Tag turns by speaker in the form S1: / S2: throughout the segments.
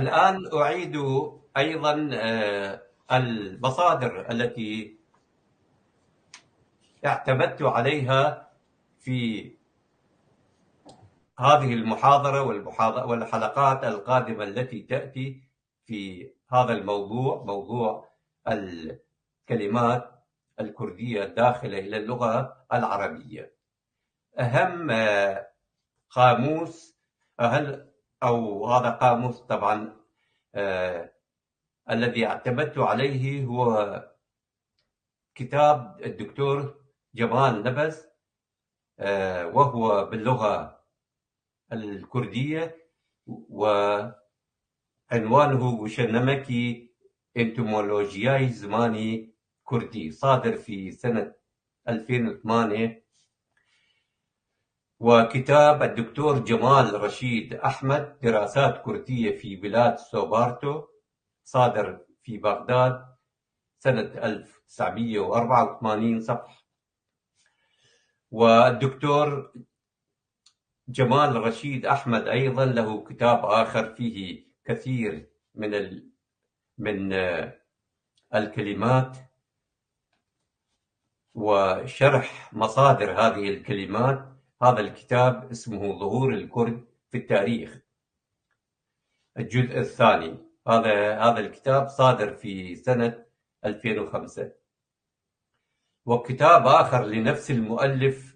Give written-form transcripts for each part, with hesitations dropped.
S1: الآن أعيد أيضا المصادر التي اعتمدت عليها في هذه المحاضرة والحلقات القادمة التي تأتي في هذا الموضوع، موضوع الكلمات الكردية الداخلة إلى اللغة العربية. أهم قاموس أو هذا قاموس طبعا الذي اعتمدت عليه هو كتاب الدكتور جمال نبز، وهو باللغة الكردية، وعنوانه وشنمكي انتمولوجياي زماني كردي، صادر في سنة 2008. وكتاب الدكتور جمال رشيد أحمد دراسات كردية في بلاد سوبارتو، صادر في بغداد سنة 1984 صفحة. والدكتور جمال رشيد أحمد أيضا له كتاب آخر فيه كثير من الكلمات وشرح مصادر هذه الكلمات. هذا الكتاب اسمه ظهور الكرد في التاريخ، الجزء الثاني. هذا الكتاب صادر في سنة 2005. وكتاب آخر لنفس المؤلف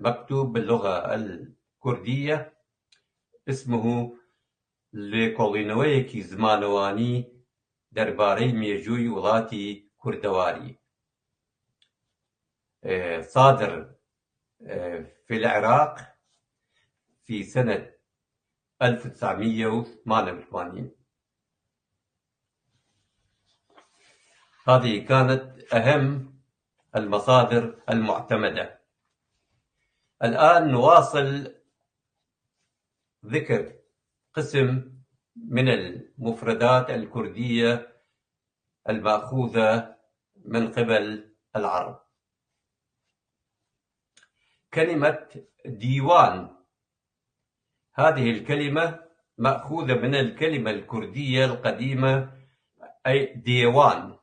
S1: مكتوب باللغة الكردية اسمه لكولينويكي زمانواني درباري ميجوي ولاتی كردواري، صادر في العراق في سنة 1988. هذه كانت أهم المصادر المعتمدة. الآن نواصل ذكر قسم من المفردات الكردية المأخوذة من قبل العرب. كلمة ديوان، هذه الكلمة مأخوذة من الكلمة الكردية القديمة أي ديوان،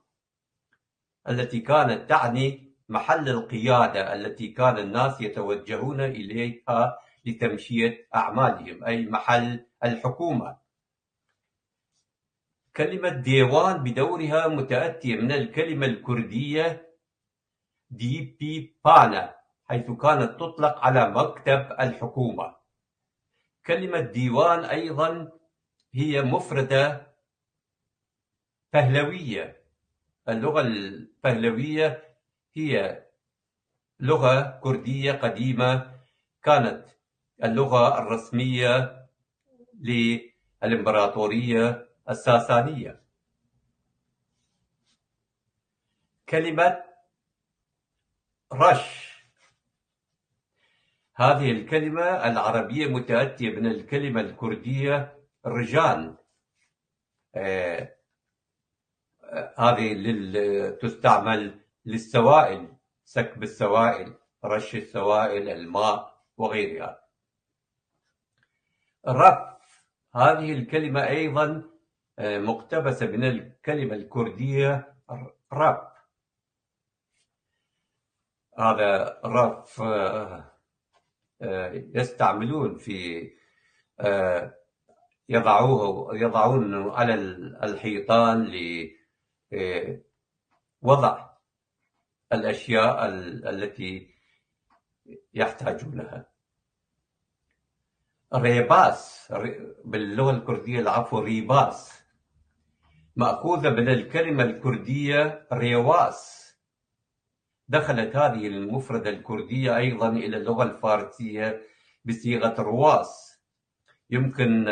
S1: التي كانت تعني محل القيادة التي كان الناس يتوجهون إليها لتمشية أعمالهم، أي محل الحكومة. كلمة ديوان بدورها متأتية من الكلمة الكردية دي بي بانا، حيث كانت تطلق على مكتب الحكومة. كلمة ديوان أيضا هي مفردة بهلوية. اللغة البهلوية هي لغة كردية قديمة، كانت اللغة الرسمية للإمبراطورية الساسانية. كلمة رش، هذه الكلمة العربية متأتية من الكلمة الكردية رجان. هذه تستعمل للسوائل، سكب السوائل، رش السوائل، الماء وغيرها. رف، هذه الكلمة أيضا مقتبسة من الكلمة الكردية رب. هذا رف يستعملون في يضعون على الحيطان لوضع الأشياء التي يحتاجونها. ريباس، باللغة الكردية العفو ريباس، مأخوذة من الكلمة الكردية ريواس. دخلت هذه المفردة الكردية أيضا إلى اللغة الفارسية بصيغة رواس. يمكن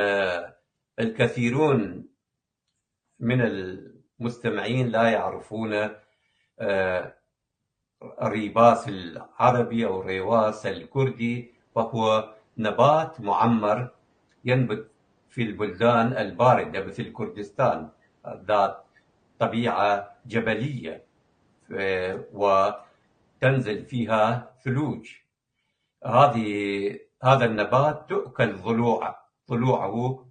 S1: الكثيرون من المستمعين لا يعرفون ريباس العربي أو ريواس الكردي، وهو نبات معمر ينبت في البلدان الباردة مثل كردستان، ذات طبيعة جبلية وتنزل فيها ثلوج. هذا النبات تؤكل ضلوعه،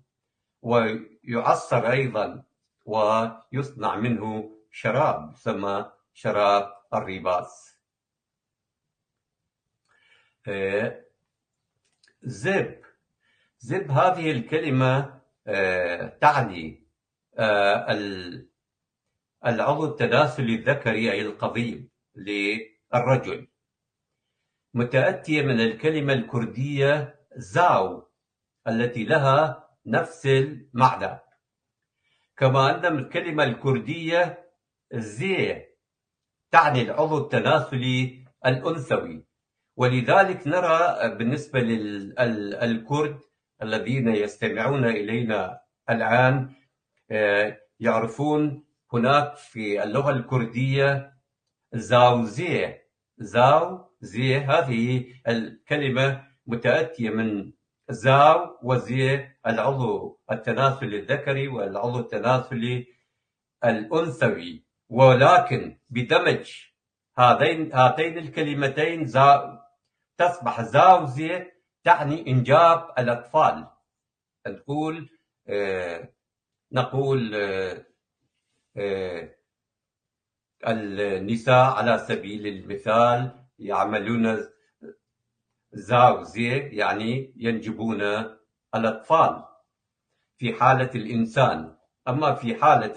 S1: ويستخدم ويعصر أيضا ويصنع منه شراب يسمى شراب الريباس. زب هذه الكلمة تعني العضو التناسلي الذكري أي القضيب للرجل، متأتية من الكلمة الكردية زاو التي لها نفس المعنى، كما أن الكلمة الكردية زي تعني العضو التناسلي الأنثوي. ولذلك نرى بالنسبة للكرد الذين يستمعون إلينا الآن يعرفون هناك في اللغة الكردية زاوزي هذه الكلمة متأتية من زاو وزي العضو التناسلي الذكري والعضو التناسلي الأنثوي، ولكن بدمج هاتين الكلمتين تصبح زاوزي تعني إنجاب الأطفال. نقول النساء على سبيل المثال يعملون زاوزي يعني ينجبون الأطفال في حالة الإنسان. أما في حالة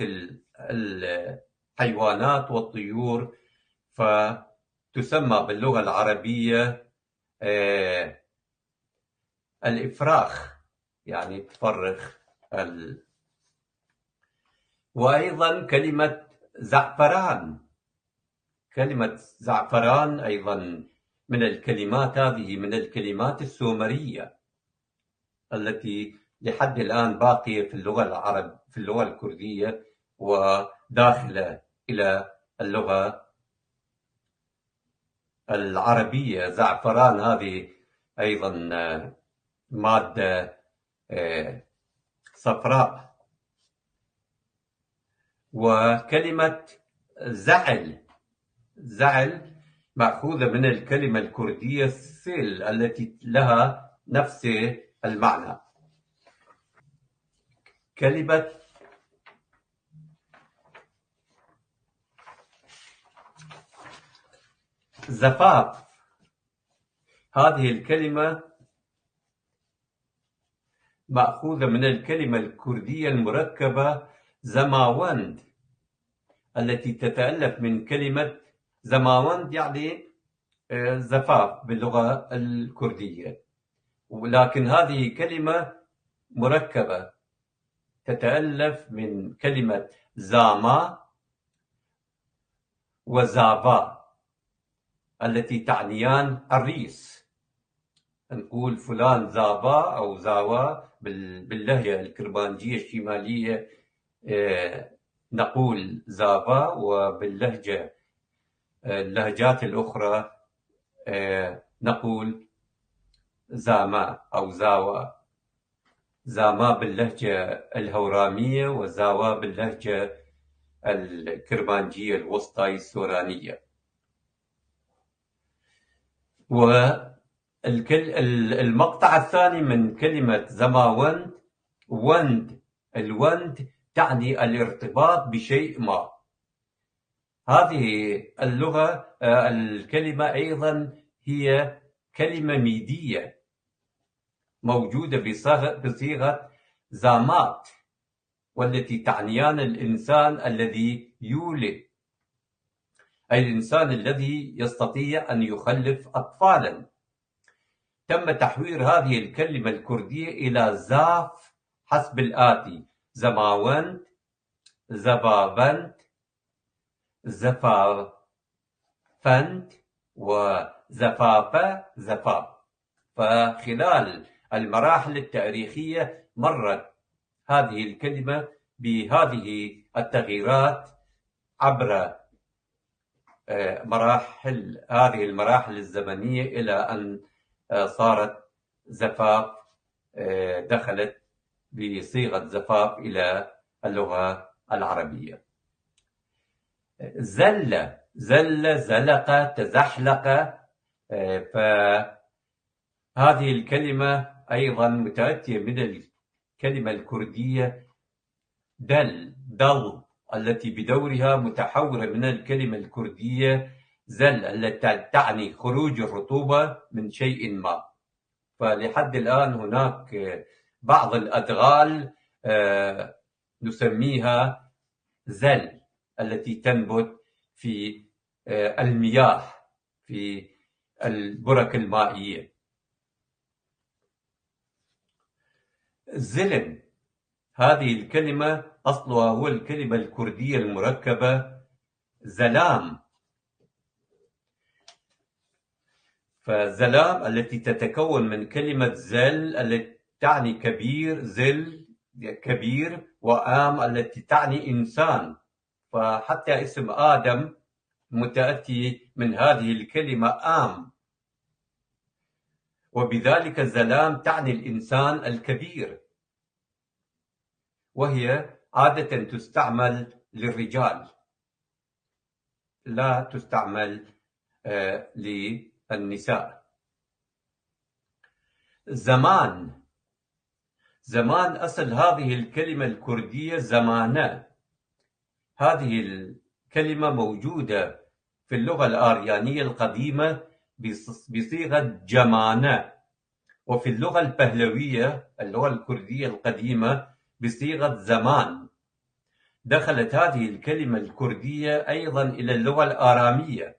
S1: الحيوانات والطيور فتسمى باللغة العربية الإفراخ، يعني تفرخ وأيضا كلمة زعفران أيضا من الكلمات هذه من الكلمات السومرية التي لحد الآن باقية في اللغة الكردية وداخلة إلى اللغة العربية. زعفران هذه أيضا مادة صفراء. وكلمة زعل مأخوذة من الكلمة الكردية سيل التي لها نفس المعنى. كلمة زفاف هذه الكلمة مأخوذة من الكلمة الكردية المركبة زماوند التي تتألف من كلمة زماوند يعني زفاف باللغة الكردية، ولكن هذه كلمة مركبة تتألف من كلمة زاما وزافا التي تعنيان الريس. نقول فلان زافا أو زاوا باللهجة الكرمانجية الشمالية نقول زافا، وباللهجة اللهجات الأخرى نقول زاما أو زاوا. زاما باللهجة الهورامية وزاوا باللهجة الكرمانجية الوسطى السورانية. والمقطع الثاني من كلمة زماوند الوند تعني الارتباط بشيء ما. هذه الكلمة أيضا هي كلمة ميدية موجودة بصيغة زامات، والتي تعنيان الإنسان الذي يولد، أي الإنسان الذي يستطيع أن يخلف أطفالا. تم تحوير هذه الكلمة الكردية إلى زاف حسب الآتي: زماوند، زفافند، زفافند، وزفافة زفاف. فخلال المراحل التاريخية مرت هذه الكلمة بهذه التغييرات عبر هذه المراحل الزمنية إلى أن صارت زفاف، دخلت بصيغة زفاف إلى اللغة العربية. زلق، تزحلق. فهذه الكلمة أيضا متأتية من الكلمة الكردية دل التي بدورها متحورة من الكلمة الكردية زل التي تعني خروج الرطوبة من شيء ما. فلحد الآن هناك بعض الأدغال نسميها زل التي تنبت في المياه، في البرك المائية. زلم، هذه الكلمة أصلها هو الكلمة الكردية المركبة زلام، فزلام التي تتكون من كلمة زل التي تعني كبير، زل كبير، وآم التي تعني إنسان، فحتى اسم آدم متأتي من هذه الكلمة آم، وبذلك زلام تعني الإنسان الكبير، وهي عادة تستعمل للرجال، لا تستعمل للنساء. زمان، زمان أصل هذه الكلمة الكردية زمانة. هذه الكلمة موجودة في اللغة الآريانية القديمة بصيغة جمانة، وفي اللغة البهلوية اللغة الكردية القديمة بصيغة زمان. دخلت هذه الكلمة الكردية أيضا إلى اللغة الآرامية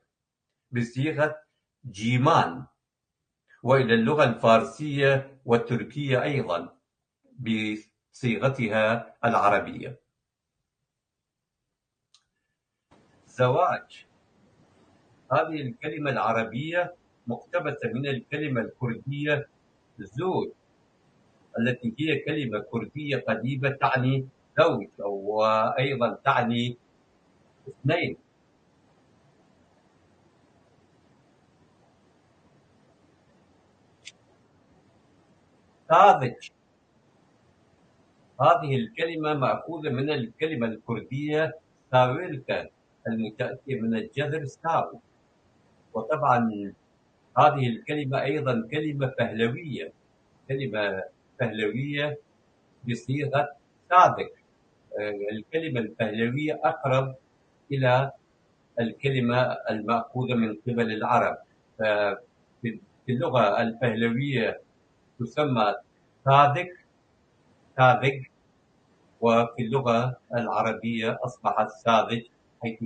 S1: بصيغة جيمان، وإلى اللغة الفارسية والتركية أيضا بصيغتها العربية. زواج، هذه الكلمة العربية مقتبسة من الكلمة الكردية زوج، التي هي كلمة كردية قديمة تعني زوج، وأيضا تعني اثنين. ساذج، هذه الكلمة مأخوذة من الكلمة الكردية ساويلكا المتأتية من الجذر ساو، وطبعا هذه الكلمة أيضا كلمة بهلوية، كلمة بهلوية بصيغة ساذج. الكلمة البهلوية أقرب إلى الكلمة المأخوذة من قبل العرب، في اللغة البهلوية تسمى ساذج، وفي اللغة العربية أصبحت ساذج، حيث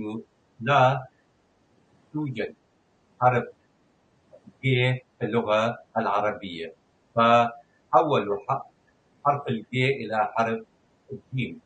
S1: لا توجد حرف ج في اللغة العربية، فحولوا حرف الج إلى حرف الجيم.